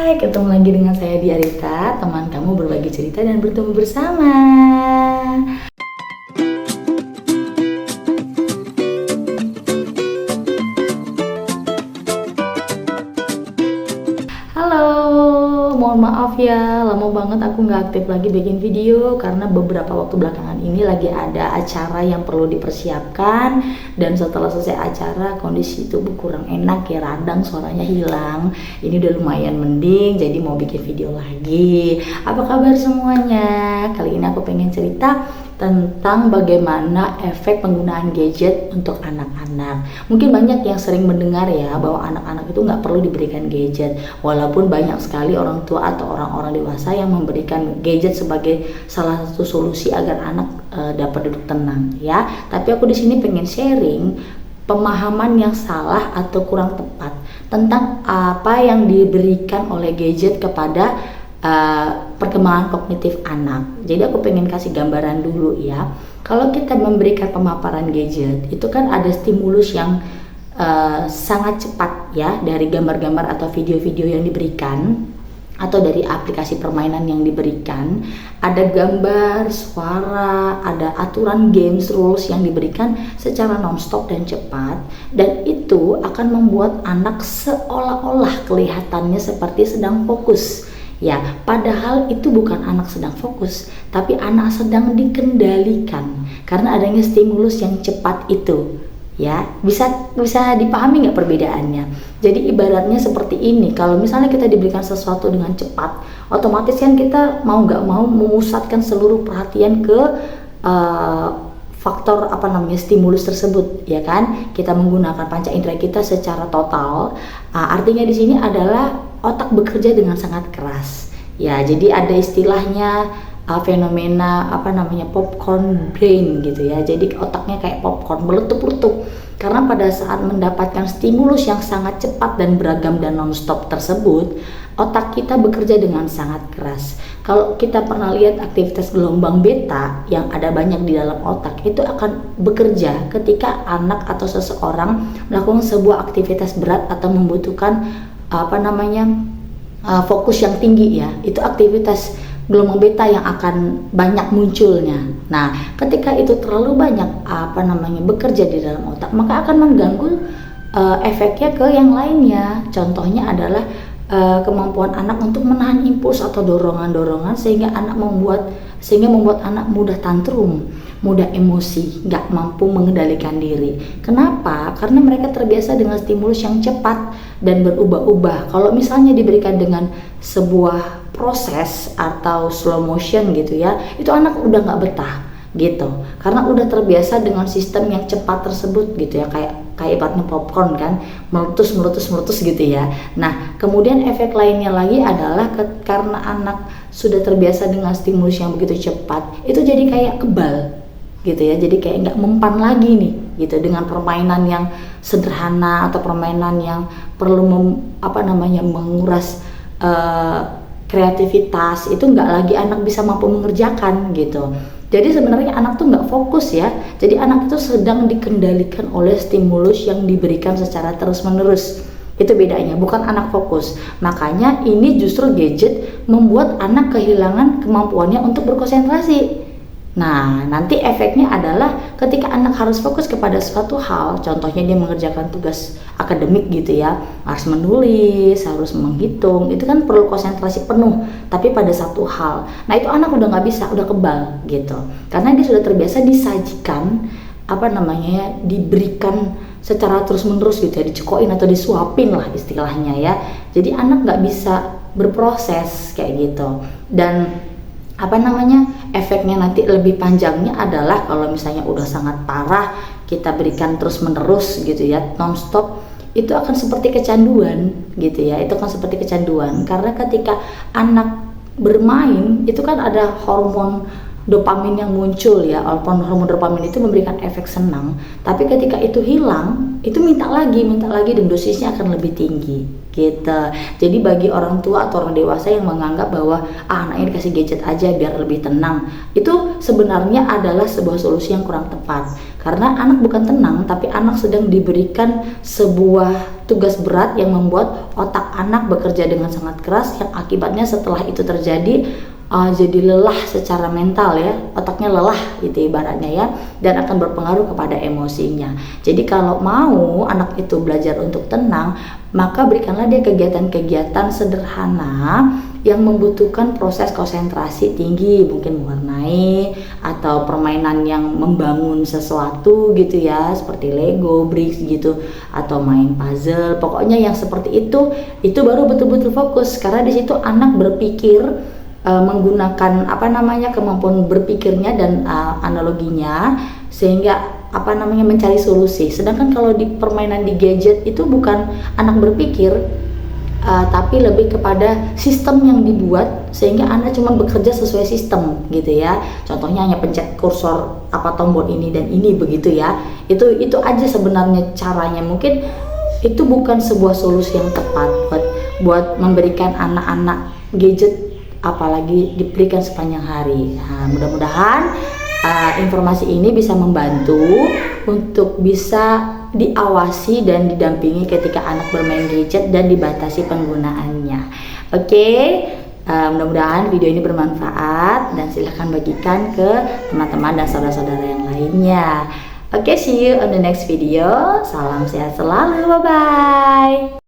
Hai, ketemu lagi dengan saya Diarita, teman kamu berbagi cerita dan bertemu bersama. Halo, mohon maaf ya, lama banget aku nggak aktif lagi bikin video karena beberapa waktu belakangan ini lagi ada acara yang perlu dipersiapkan, dan setelah selesai acara kondisi tubuh kurang enak ya, radang suaranya hilang. Ini udah lumayan mending, jadi mau bikin video lagi. Apa kabar semuanya? Kali ini aku pengen cerita tentang bagaimana efek penggunaan gadget untuk anak-anak. Mungkin banyak yang sering mendengar ya bahwa anak-anak itu nggak perlu diberikan gadget, walaupun banyak sekali orang tua atau orang-orang dewasa yang memberikan gadget sebagai salah satu solusi agar anak dapat duduk tenang ya. Tapi aku di sini pengen sharing pemahaman yang salah atau kurang tepat tentang apa yang diberikan oleh gadget kepada perkembangan kognitif anak. Jadi aku pengen kasih gambaran dulu ya. Kalau kita memberikan pemaparan gadget, itu kan ada stimulus yang sangat cepat ya, dari gambar-gambar atau video-video yang diberikan atau dari aplikasi permainan yang diberikan. Ada gambar, suara, ada aturan games rules yang diberikan secara nonstop dan cepat, dan itu akan membuat anak seolah-olah kelihatannya seperti sedang fokus. Ya, padahal itu bukan anak sedang fokus, tapi anak sedang dikendalikan karena adanya stimulus yang cepat itu. Ya, bisa dipahami nggak perbedaannya? Jadi ibaratnya seperti ini, kalau misalnya kita diberikan sesuatu dengan cepat, otomatis kan kita mau nggak mau memusatkan seluruh perhatian ke faktor stimulus tersebut, ya kan? Kita menggunakan panca indera kita secara total. Artinya di sini adalah otak bekerja dengan sangat keras. Ya, jadi ada istilahnya fenomena popcorn brain gitu ya. Jadi otaknya kayak popcorn, meletup-letup. Karena pada saat mendapatkan stimulus yang sangat cepat dan beragam dan nonstop tersebut, otak kita bekerja dengan sangat keras. Kalau kita pernah lihat aktivitas gelombang beta yang ada banyak di dalam otak, itu akan bekerja ketika anak atau seseorang melakukan sebuah aktivitas berat atau membutuhkan fokus yang tinggi ya. Itu aktivitas gelombang beta yang akan banyak munculnya. Nah, ketika itu terlalu banyak bekerja di dalam otak, maka akan mengganggu efeknya ke yang lainnya. Contohnya adalah kemampuan anak untuk menahan impuls atau dorongan-dorongan sehingga membuat anak mudah tantrum, mudah emosi, nggak mampu mengendalikan diri. Kenapa? Karena mereka terbiasa dengan stimulus yang cepat dan berubah-ubah. Kalau misalnya diberikan dengan sebuah proses atau slow motion gitu ya, itu anak udah nggak betah gitu, karena udah terbiasa dengan sistem yang cepat tersebut gitu ya, kayak ibaratnya popcorn kan, meletus gitu ya. Nah, kemudian efek lainnya lagi adalah karena anak sudah terbiasa dengan stimulus yang begitu cepat, itu jadi kayak kebal gitu ya, jadi kayak nggak mempan lagi nih gitu dengan permainan yang sederhana atau permainan yang perlu menguras kreativitas. Itu nggak lagi anak bisa mampu mengerjakan gitu. Jadi sebenarnya anak tuh nggak fokus ya. Jadi anak itu sedang dikendalikan oleh stimulus yang diberikan secara terus-menerus. Itu bedanya, bukan anak fokus. Makanya ini justru gadget membuat anak kehilangan kemampuannya untuk berkonsentrasi. Nah, nanti efeknya adalah ketika anak harus fokus kepada suatu hal, contohnya dia mengerjakan tugas akademik gitu ya, harus menulis, harus menghitung, itu kan perlu konsentrasi penuh, tapi pada satu hal. Nah, itu anak udah nggak bisa, udah kebal gitu, karena dia sudah terbiasa disajikan, diberikan secara terus-menerus gitu ya, dicekokin atau disuapin lah istilahnya ya. Jadi anak nggak bisa berproses kayak gitu. Dan efeknya nanti lebih panjangnya adalah kalau misalnya udah sangat parah kita berikan terus menerus gitu ya, nonstop, itu akan seperti kecanduan gitu ya. Itu kan seperti kecanduan karena ketika anak bermain itu kan ada hormon dopamin yang muncul ya. Hormon dopamin itu memberikan efek senang, tapi ketika itu hilang, itu minta lagi dan dosisnya akan lebih tinggi gitu. Jadi bagi orang tua atau orang dewasa yang menganggap bahwa anaknya dikasih gadget aja biar lebih tenang, itu sebenarnya adalah sebuah solusi yang kurang tepat. Karena anak bukan tenang, tapi anak sedang diberikan sebuah tugas berat yang membuat otak anak bekerja dengan sangat keras, yang akibatnya setelah itu terjadi jadi lelah secara mental ya, otaknya lelah gitu ibaratnya ya, dan akan berpengaruh kepada emosinya. Jadi kalau mau anak itu belajar untuk tenang, maka berikanlah dia kegiatan-kegiatan sederhana yang membutuhkan proses konsentrasi tinggi, mungkin mewarnai atau permainan yang membangun sesuatu gitu ya, seperti Lego, bricks gitu, atau main puzzle. Pokoknya yang seperti itu baru betul-betul fokus, karena di situ anak berpikir menggunakan kemampuan berpikirnya dan analoginya, sehingga mencari solusi. Sedangkan kalau di permainan di gadget itu bukan anak berpikir, tapi lebih kepada sistem yang dibuat sehingga anak cuma bekerja sesuai sistem gitu ya. Contohnya hanya pencet kursor tombol ini dan ini begitu ya. Itu aja sebenarnya caranya. Mungkin itu bukan sebuah solusi yang tepat buat memberikan anak-anak gadget, apalagi diberikan sepanjang hari. Mudah-mudahan informasi ini bisa membantu untuk bisa diawasi dan didampingi ketika anak bermain gadget dan dibatasi penggunaannya. Oke, mudah-mudahan video ini bermanfaat dan silahkan bagikan ke teman-teman dan saudara-saudara yang lainnya. Oke, see you on the next video. Salam sehat selalu, bye-bye.